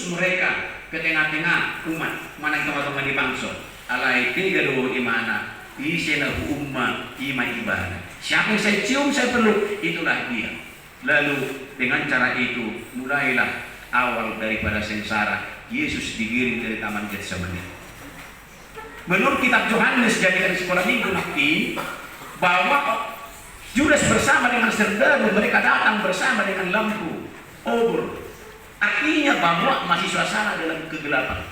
mengutus mereka ke tengah-tengah umat mana teman-teman di bangsa alai tiga do imana isena umma ima ibadah. Siapa yang saya cium saya peluk, itulah dia. Lalu dengan cara itu mulailah awal daripada sengsara Yesus digiring dari taman Getsemani. Menurut kitab Yohanes jadi dari sekolah minggu nanti bahwa Judas bersama dengan serdadu mereka datang bersama dengan lampu obor. Artinya bahwa masih suasana dalam kegelapan.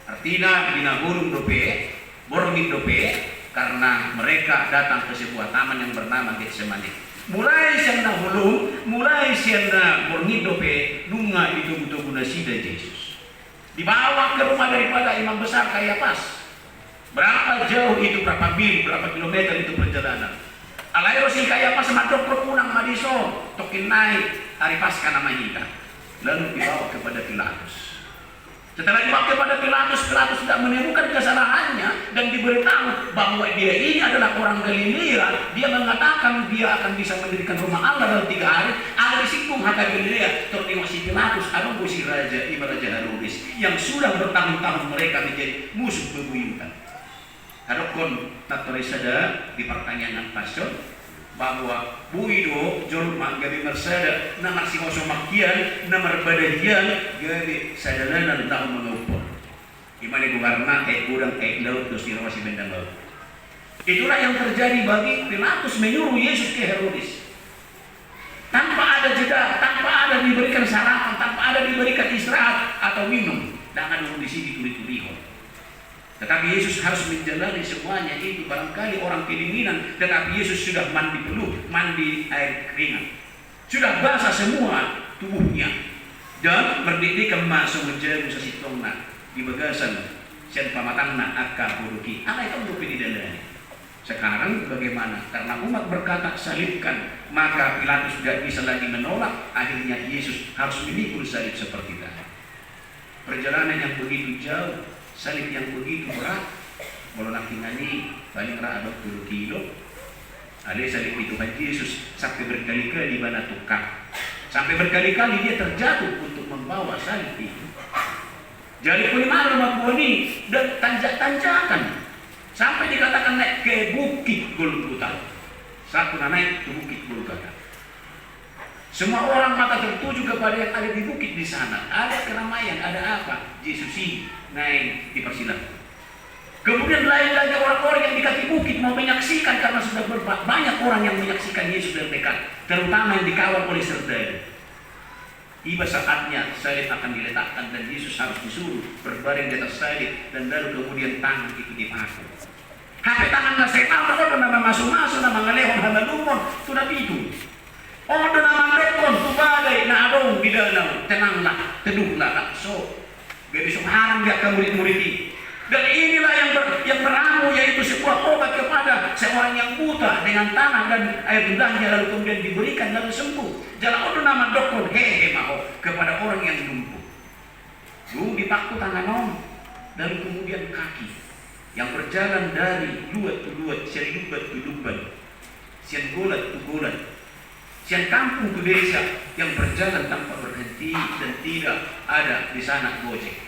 Artinya dina burung dope, borongin dope, karena mereka datang ke sebuah taman yang bernama Getsemani. Mulai siang hulung, mulai siang borongin dope, nunga itu guna sida Yesus. Dibawa ke rumah daripada imam besar Kayafas. Berapa jauh itu, berapa mil, berapa kilometer itu perjalanan. Alai rosi Kayafas madok perpunang madiso, tokin naik hari Paskah namanya. Lalu dibawa kepada Pilatus. Setelah dibawa kepada Pilatus, Pilatus tidak menemukan kesalahannya dan diberitahu bahwa dia ini adalah orang Galilea. Dia mengatakan dia akan bisa mendirikan rumah Allah dalam 3 hari. Ada di situ maka Galilea tertengok si Pilatus, ada si raja, Raja Herodes yang sudah bertahun-tahun mereka menjadi musuh bebuyutan. Hadokon natorisada di pertanyaan pastor bahwa buido jolma gabi mersada namar si makian namar badadian gabi sadalanan tahu mengupur gimana gugarna kurang laut terus dirawasi bendang laut. Itulah yang terjadi bagi Pilatus menyuruh Yesus ke Herodes tanpa ada jeda, tanpa ada diberikan sarapan, tanpa ada diberikan istirahat atau minum. Jangan dulu di sini tuli-tulihon. Tetapi Yesus harus menjalani semuanya itu. Barangkali orang kedinginan, tetapi Yesus sudah mandi peluh, mandi air keringat, sudah basah semua tubuhnya dan berdiri masuk menjadi sasitongna di bagasan sen pamatangna akka buruki. Apa itu bukan di dalamnya? Sekarang bagaimana? Karena umat berkata salibkan, maka Pilatus tidak bisa lagi menolak. Akhirnya Yesus harus memikul salib seperti tadi. Perjalanan yang begitu jauh, salib yang begitu berat, kalau nak tinggali paling ada 20 kilo. Ada salib itu Tuhan Yesus sampai berkali-kali di mana tukar, sampai berkali-kali dia terjatuh untuk membawa salib itu. Jadi kulimahan rumah boni dan tanjak-tanjakan sampai dikatakan naik ke bukit Golgota. Satu naik ke bukit Golgota. Semua orang mata tertuju kepada yang ada di bukit di sana. Ada keramaian, ada apa? Yesus ini naik dipersilakan. Kemudian lain lagi orang-orang yang di kaki bukit mau menyaksikan karena sudah banyak orang yang menyaksikan Yesus dari dekat, terutama yang dikawal oleh serdadu. Tiba saatnya salib akan diletakkan dan Yesus harus disuruh berbaring di atas salib dan lalu kemudian tangan itu dipaku. Hape tangan nggak saya tahu kalau nama masuk-masuk nama ngelehon hamalumon sudah itu. Oh, nama rekon tu badai na adong di danau, tenanglah, teduhlah lakso. Gak bisa haram dia ke murid-murid ini. Dan inilah yang beramu, yaitu sebuah obat kepada seorang yang buta dengan tanah dan air ludahnya lalu kemudian diberikan lalu sembuh. Jalan itu nama dokon hehe mau kepada orang yang lumpuh. Lu dipaku tangan om, lalu kemudian kaki yang berjalan dari luat ke luat, sian lubat ke lubat, sian golat ke golat. Siang kampung ke desa yang berjalan tanpa berhenti dan tidak ada di sana gojek,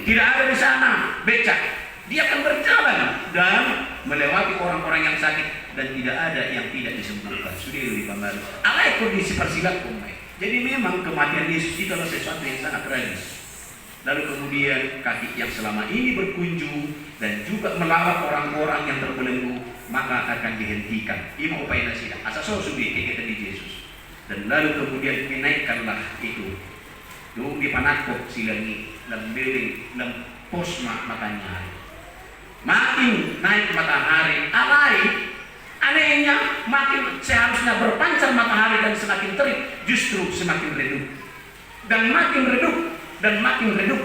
tidak ada di sana becak. Dia akan berjalan dan melewati orang-orang yang sakit dan tidak ada yang tidak disembuhkan. Sudah lebih pembaru. Alai kondisi persilat kumai. Jadi memang kematian Yesus itu adalah sesuatu yang sangat tragis. Lalu kemudian kaki yang selama ini berkunjung dan juga melawat orang-orang yang terbelenggu, maka akan dihentikan. Ini upaya nasihat. Asal sudah kita di Yesus. Dan lalu kemudian dinaikkanlah itu. Doon di panakot silangi, lambiring, posma matahari. Makin naik matahari, alai, anehnya makin seharusnya berpancar matahari dan semakin terik, justru semakin redup. Dan makin redup, dan makin redup.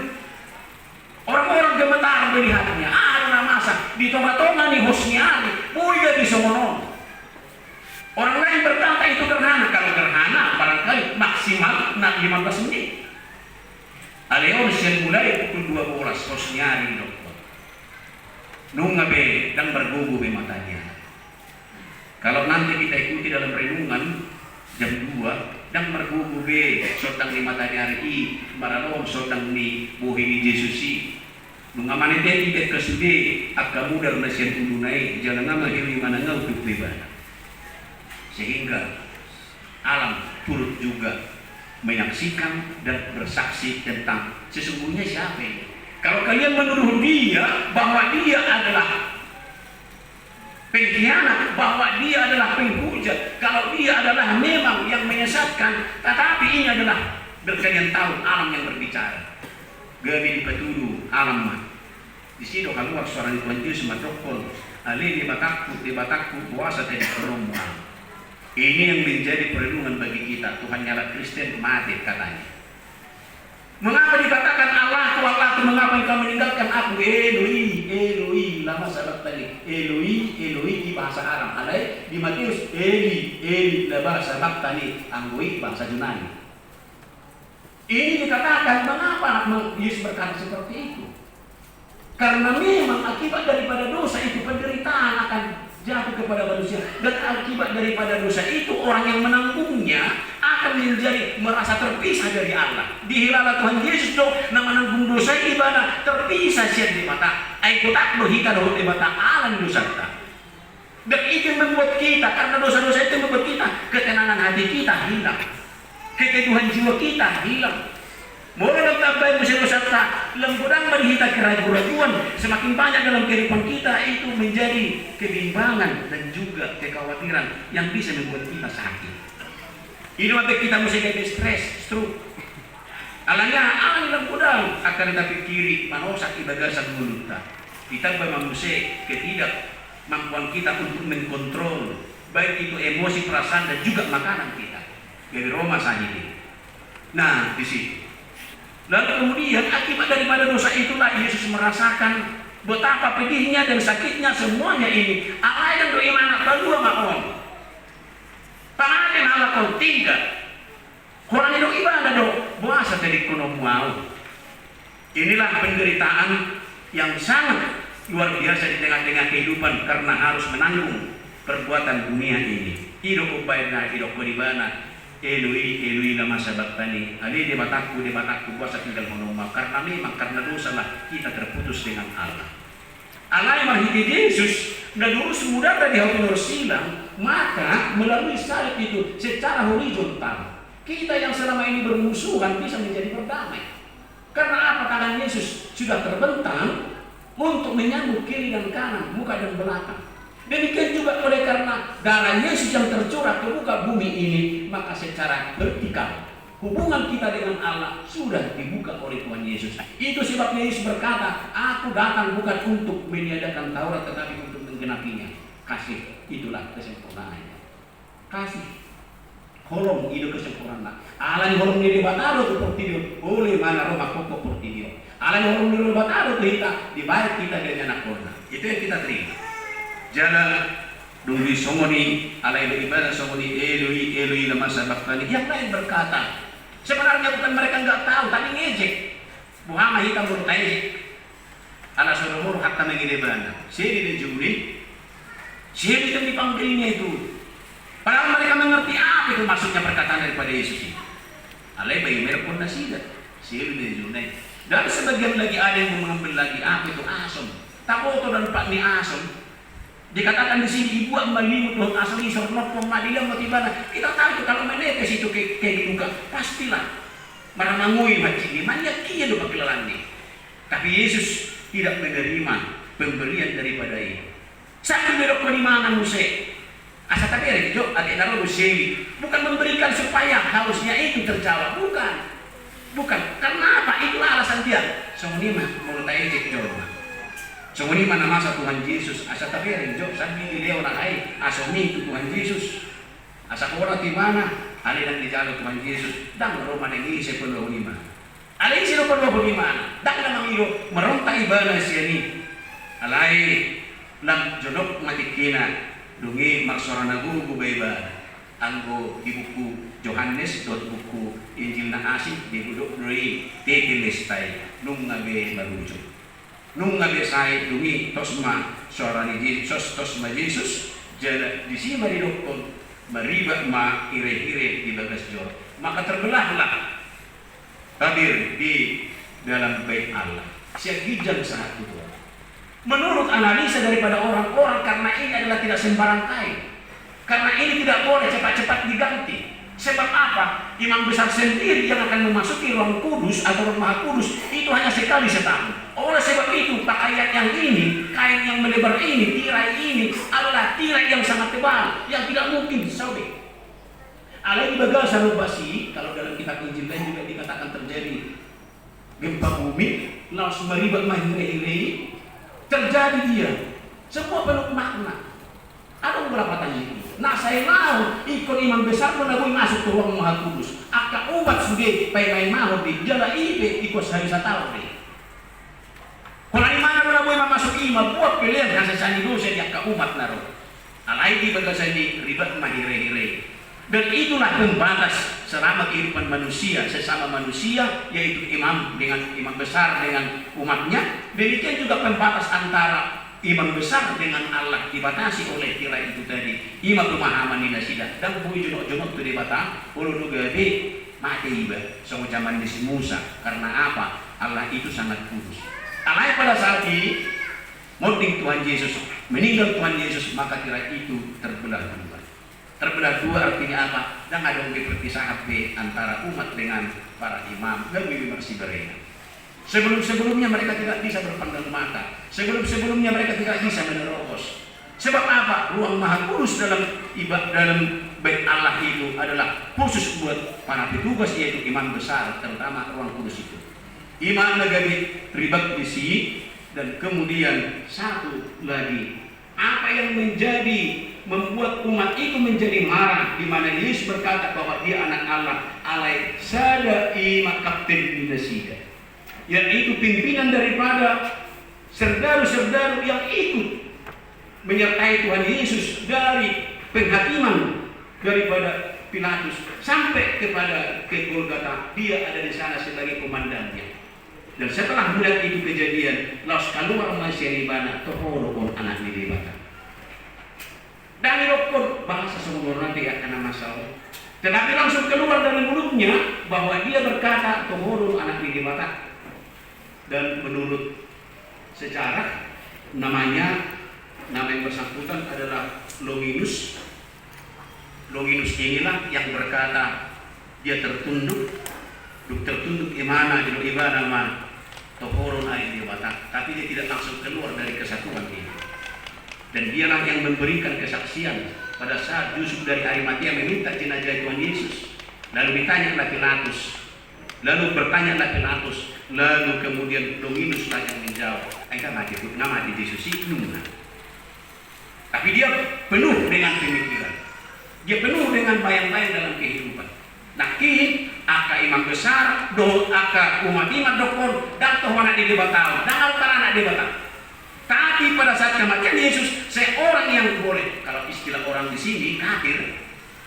Orang-orang gemetar melihatnya. Ada masa di tonga-tonga nih hosnya, puya di somono. Orang lain berkata itu gerhana. Kalau gerhana barangkali maksimal 15 menit. Aleon siang mulai pukul 12 hosnya nih dokter. Nunga be dan bergugu be matanya. Kalau nanti kita ikuti dalam renungan jam 2 dan mergugube sodang ni matanyari maralom sodang ni buhi ni Jesusi mengamani tadi ke kesude akka mudar nasian ulunai jangan ngama diri mana ngau pribadi sehingga alam turut juga menyaksikan dan bersaksi tentang sesungguhnya siapa ini. Kalau kalian menuduh dia bahwa dia adalah pengkhianat, bahwa dia adalah penghujat, kalau dia adalah memang yang menyesatkan, tetapi ini adalah kalian tahu alam yang berbicara. Gabi dipatuduh alam mah. Di situ keluar suara Tuhan Yesus matokol, ali di batakku puasa tadi perombang. Ini yang menjadi perlindungan bagi kita. Tuhan nyala Kristen mati katanya. Mengapa dikatakan Allah Tuhan, mengapa engkau meninggalkan aku? Eloi, Eloi, lama sahabat tadi. Eloi, Eloi di bahasa Arab. Alai di Matius, Eli, Eli, bahasa tadi. Anggoi bahasa Yunani. Ini dikatakan mengapa Yesus berkata seperti itu? Karena memang akibat daripada dosa itu penderitaan akan jatuh kepada manusia, dan akibat daripada dosa itu orang yang menanggungnya akan menjadi merasa terpisah dari Allah. Dihilala Tuhan Yesus do na menanggung dosa ibadah terpisah siya di mata. Ay kutak do hika do di mata Allah dosa kita. Dan itu membuat kita, karena dosa-dosa itu membuat kita ketenangan hati kita hilang, keteduhan jiwa kita hilang. Mulai tambah musim dosa lembudang berhita keraguan-raguan semakin banyak dalam kehidupan kita, itu menjadi kebimbangan dan juga kekhawatiran yang bisa membuat kita sakit. Ini waktu kita mesti jadi stroke. Alangnya angin lembudang akan tetapi kiri manosak ibagasan mulutnya. Ditambah manusia ketidakmampuan kita untuk mengkontrol baik itu emosi, perasaan dan juga makanan kita. Dari Roma saja ini. Nah di sini. Lalu kemudian akibat daripada dosa itulah Yesus merasakan betapa pedihnya dan sakitnya semuanya ini. Allah yang doi mana berdua makon. Pangaden Allah kau tinggal. Kurang itu ibadah do puasa dari kuno mau. Inilah penderitaan yang sangat luar biasa di tengah-tengah kehidupan karena harus menanggung perbuatan dunia ini. Hidup ubaidna, hidup kodibana. Eloi, Eloi lama sabatani. Ali di mataku puasa tinggal menoma. Karena memang karena dosa lah kita terputus dengan Allah. Allah yang menghidupkan Yesus dan urus mudah dari hal silang, maka melalui salib itu secara horizontal kita yang selama ini bermusuhan bisa menjadi berdamai. Karena apa? Tangan Yesus sudah terbentang untuk menyambut kiri dan kanan, muka dan belakang. Demikian juga oleh karena darah Yesus yang tercurah ke muka bumi ini, maka secara vertikal hubungan kita dengan Allah sudah dibuka oleh Tuhan Yesus. Itu sebabnya Yesus berkata, aku datang bukan untuk meniadakan Taurat tetapi untuk menggenapinya. Kasih, itulah kesempurnaannya. Kasih. Holong itu kesempurnaan. Allah yang holong di bataro seperti dia. Oleh mana Roma koko seperti dia. Allah yang holong di bataro kita dibayar kita dengan akorna. Itu yang kita terima. Jala duri somoni ala ibadah somoni Eloi Eloi lama sabaktani. Yang lain berkata sebenarnya bukan mereka nggak tahu tapi ngejek. Muhammad hitam bertanya ala soromor hatta mengibadah. Sini dijuli, sini itu dipanggilnya itu. Padahal mereka mengerti apa itu maksudnya perkataan daripada Yesus ini. Alai bagi mereka pun nasihat. Sini dijuli. Dan sebagian lagi ada yang mengambil lagi apa itu asom. Taboto dan pak mi asom. Dikatakan di sini ibu malimut Tuhan asli sornot pemadilan motivana. Kita tahu kalau menetes itu kayak dibuka pastilah maramangui macam ini banyak kia do pakilalani. Tapi Yesus tidak menerima pemberian daripada itu. Satu berok mana musik. Asa tabere jo adik naro museli bukan memberikan supaya harusnya itu terjawab, bukan. Bukan. Karena apa? Itulah alasan dia. Sonima mau tahu cek jawab. Semua mana masa Tuhan Yesus asa tabere jok sabi di orang lain asomi itu Tuhan Yesus asa orang di mana ali dan di jalan Tuhan Yesus dan Roma ini sepuluh lima ali si Roma 25 dan namang iro meronta ibadah siani alai lam jodok matikina dungi maksorana guru beba anggo di buku Yohanes buku Injil na asik di budok dari tetelestai nung ngabe barujo nung ngabesai dungi tosma suara ni Yesus tosma Yesus jala di sini mari dokon meribak ma ire-ire di bagas jor, maka terbelahlah hadir di dalam bait Allah. Siap gijang saat itu. Menurut analisa daripada orang-orang, karena ini adalah tidak sembarang kain, karena ini tidak boleh cepat-cepat diganti. Sebab apa? Imam besar sendiri yang akan memasuki ruang kudus atau ruang maha kudus itu hanya sekali setahun. Oleh sebab itu pakaian yang ini, kain yang melebar ini, tirai ini adalah tirai yang sangat tebal, yang tidak mungkin sobek. Alai bagal sarubasi, kalau dalam kitab Injil lain juga dikatakan terjadi gempa bumi, langsung meribak mahire-hire, terjadi dia. Semua penuh makna. Ada beberapa tanya itu. Nah saya mau ikut imam besar menabui masuk ke ruang maha kudus. Aka umat sudah pay mau di jala ibe ikut hari satau deh. Kalau di mana menabui imam masuk imam buat pilihan kasih sani dosa di aka umat naruh. Alai di bagai ini ribet mahire-hire. Dan itulah pembatas selama kehidupan manusia sesama manusia, yaitu imam dengan imam besar dengan umatnya. Demikian juga pembatas antara imam besar dengan Allah dibatasi oleh tirai itu tadi. Imam pemahaman ini sida dan bui jonok-jonok itu dibata ulu nugabe mati iba sama zaman di Musa. Karena apa? Allah itu sangat kudus. Allah pada saat ini mending Tuhan Yesus meninggal, Tuhan Yesus, maka tirai itu terbelah dua. Terbelah dua artinya apa? Dan ada perpisahan antara umat dengan para imam dan masih berbeda. Sebelum-sebelumnya mereka tidak bisa berpandang mata. Sebelum-sebelumnya mereka tidak bisa menerobos. Sebab apa? Ruang maha kudus dalam bait Allah itu adalah khusus buat para petugas, yaitu imam besar, terutama ruang kudus itu. Imam lagi ribet di sini, dan kemudian satu lagi, apa yang membuat umat itu menjadi marah, di mana Yesus berkata bahwa dia anak Allah, alai sada ima kapten minasida, yaitu pimpinan daripada serdaru-serdaru yang ikut menyertai Tuhan Yesus dari penghakiman daripada Pilatus sampai kepada ke Golgota. Dia ada di sana sebagai komandannya. Dan setelah melihat itu kejadian, laus keluar masyaribana tohorokon anak nilibata. Dan ilokon bahasa semua nanti akan masalah. Tetapi langsung keluar dari mulutnya bahwa dia berkata tohorok anak nilibata. Dan menurut sejarah nama yang bersangkutan adalah Longinus. Longinus inilah yang berkata dia tertunduk imana di nama tohorun air di batak, tapi dia tidak langsung keluar dari kesatuan ini. Dan dialah yang memberikan kesaksian pada saat Yusuf dari Arimatia meminta jenazah Tuhan Yesus. Lalu ditanyalah Pilatus, lalu kemudian Longinus lah yang menjawab, nama di Yesus itu. Tapi dia penuh dengan pemikiran, dia penuh dengan bayang-bayang dalam kehidupan. Nah kini aka imam besar, aka umat imam dokon, dan toh anak di debatau, dan altar anak debatau. Tapi pada saat kematian Yesus, seorang yang boleh, kalau istilah orang di sini kafir,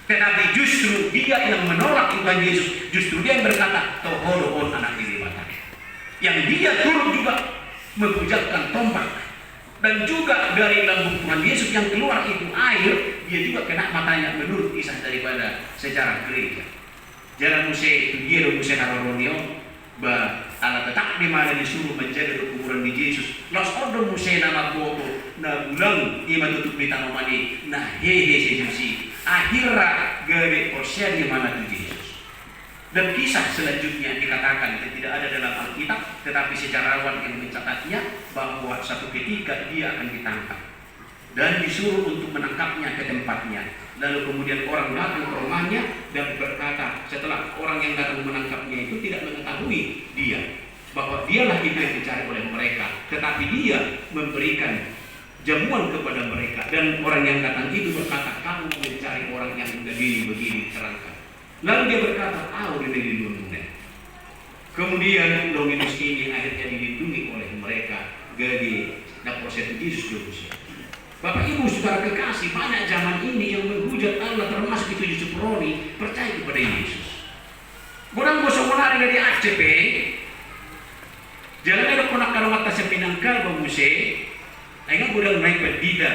tetapi justru dia yang menolak Tuhan Yesus, justru dia yang berkata tohoroon anak di debatau. Yang dia turut juga mempujakan tombak. Dan juga dari lambung Tuhan Yesus yang keluar itu air, dia juga kena matanya menurut kisah daripada sejarah gereja. Jalan Muse Haroronio, ala tetap di mana disuruh menjaga kuburan di Yesus. Los ordo Muse nama Bobo, na bulang ima tutup di tanomani, na hehe sejusi. Akhirnya gede porsian di mana tuh Yesus. Dan kisah selanjutnya dikatakan tidak ada dalam Alkitab, tetapi sejarawan yang mencatatnya bahwa satu ketika dia akan ditangkap dan disuruh untuk menangkapnya ke tempatnya. Lalu kemudian orang datang ke rumahnya dan berkata, setelah orang yang datang menangkapnya itu tidak mengetahui dia bahwa dialah itu yang dicari oleh mereka, tetapi dia memberikan jamuan kepada mereka. Dan orang yang datang itu berkata, kamu mencari orang yang begini terangkan. Lalu dia berkata, ini dilindungi. Kemudian Longinus ini akhirnya dilindungi oleh mereka dari proses Yesus Kristus. Bapak Ibu saudara kekasih, banyak zaman ini yang menghujat Allah, termasuk itu Yusuf Roni, percaya kepada Yesus. Kurang gosong menarik dari ACP, jalan ada konak karawat sepinangkal banguse, akhirnya kurang naik berdida,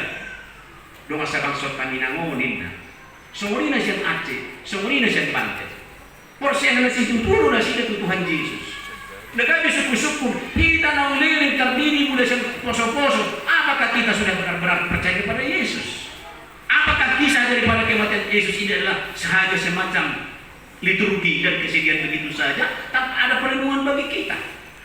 dong asal bangsot kami nangonin. Sumuri na siyang Aceh, sumuri na siyang Banten. Porsiyan na siya tuturo na siya Tuhan Yesus. Nagabi suku-suku, kita na uliling terdiri mula sa poso-poso. Apakah kita sudah benar-benar percaya kepada Yesus? Apakah kisah daripada kematian Yesus ini adalah sahaja semacam liturgi dan kesedihan begitu saja, tanpa ada perenungan bagi kita?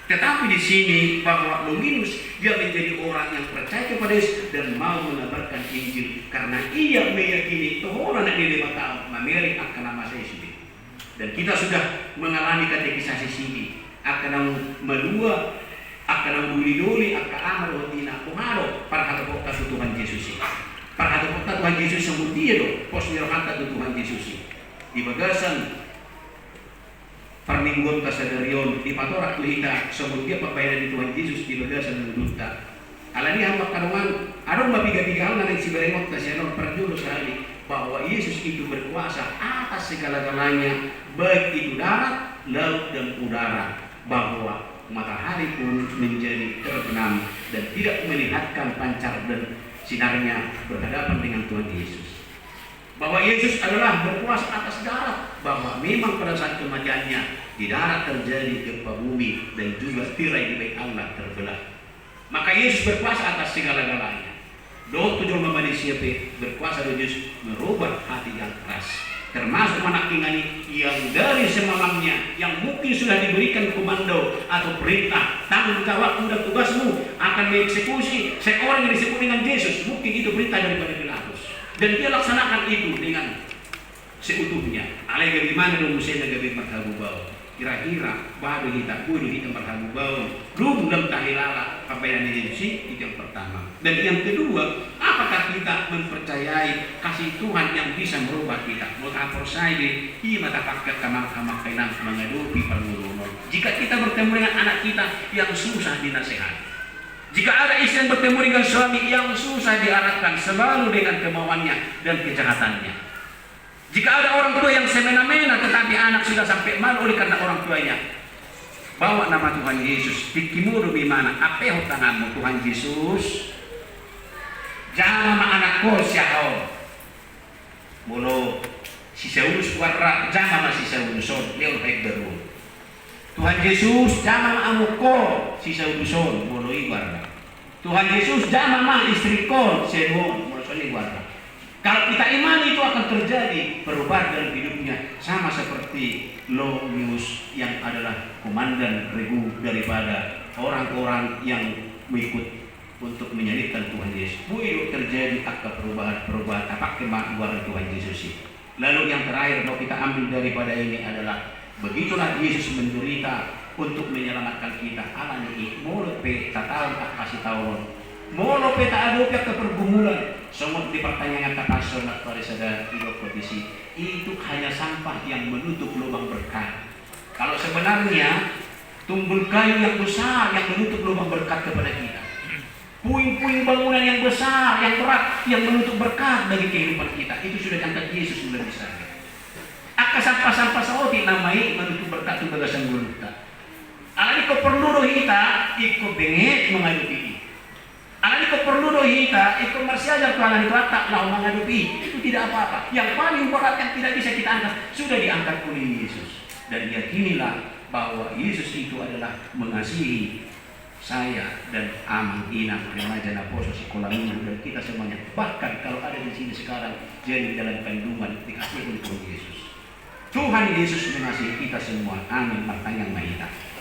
Tetapi di sini bahwa Longinus dia menjadi orang yang percaya kepada Yesus dan mau mengabarkan Injil karena ia meyakini Tuhan yang di 5 tahun memeri akan nama Yesus. Dan kita sudah mengalami katekisasi sini akan melua akan duli-duli akan amal watina kumaro para hatapokta Tuhan Yesus. Para hatapokta Tuhan Yesus semutia do posniro kata Tuhan Yesus. Di bagasan Parminggon kasadarion di patorak tuhita semutia papayan di Tuhan Yesus di bagasan menduta. Alani hamba karuan arong mabiga-biga na si beremot kasyanon perjulo sehari bahwa Yesus itu berkuasa atas segala-galanya baik itu darat, laut dan udara, bahwa matahari pun menjadi terbenam dan tidak melihatkan pancar dan sinarnya berhadapan dengan Tuhan Yesus. Bahwa Yesus adalah berkuasa atas darat, bahwa memang pada saat kematiannya di darat terjadi gempa bumi dan juga tirai di bait Allah terbelah. Maka Yesus berkuasa atas segala-galanya. Doa tujuh manusia berkuasa Yesus merubah hati yang keras, termasuk anak ingani yang dari semalamnya yang mungkin sudah diberikan komando atau perintah tanggung jawab dan tugasmu akan mengeksekusi seorang yang disebut dengan Yesus. Mungkin itu perintah daripada Pilatus dan dia laksanakan itu dengan seutuhnya. Alai bagaimana dong Musa gabi marhabu bau kira-kira baru kita kudu kita marhabu bau rum dalam tahilala apa yang Yesus itu yang pertama. Dan yang kedua, apakah kita mempercayai kasih Tuhan yang bisa merubah kita? Mengapor saya ia mata pakai kamar-kamar kainan menghadapi pergumulan. Jika kita bertemu dengan anak kita yang susah dinasehati, jika ada istri yang bertemu dengan suami yang susah diarahkan selalu dengan kemauannya dan kejahatannya, jika ada orang tua yang semena-mena tetapi anak sudah sampai malu oleh karena orang tuanya, bawa nama Tuhan Yesus. Pikimu di mana? Apeho tanganmu Tuhan Yesus. Jangan sama anakku siapa? Mulu si Saulus warra jangan sama si Sauluson leon baik beru. Tuhan Yesus jangan sama amuko si Sauluson mulu iwarra. Tuhan Yesus jangan sama istriku sedon mulu soli warra. Kalau kita iman itu akan terjadi perubahan dalam hidupnya, sama seperti Longinus yang adalah komandan regu daripada orang-orang yang mengikut untuk menyalibkan Tuhan Yesus. Itu terjadi akta perubahan apa kemakmuran Tuhan Yesus. Lalu yang terakhir mau kita ambil daripada ini adalah begitulah Yesus menderita untuk menyelamatkan kita. Ala ni molope tatawon kasih tawon. Molope taadopya ke pergumulan. Semua di pertanyaan kapasol at parisada ilo kondisi itu hanya sampah yang menutup lubang berkat. Kalau sebenarnya tumbul kayu yang besar yang menutup lubang berkat kepada kita. Puing-puing bangunan yang besar, yang berat, yang menutup berkat bagi kehidupan kita. Itu sudah diangkat Yesus sudah bisa. Aka sampah-sampah saoti namai menutup berkat itu bagasan guluta. Alani ko perlu hita, iko bengek mengadupi. Alani ko perlu hita, iko marsiajar ko alani kata lau mengadupi. Itu tidak apa-apa. Yang paling berat yang tidak bisa kita angkat sudah diangkat oleh Yesus. Dan yakinilah bahwa Yesus itu adalah mengasihi saya dan amang inang remaja naposo sekolah minggu dan kita semuanya, bahkan kalau ada di sini sekarang jadi dalam kandungan dikasih oleh Tuhan Yesus. Tuhan Yesus mengasihi kita semua. Amin. Martanyang mahita.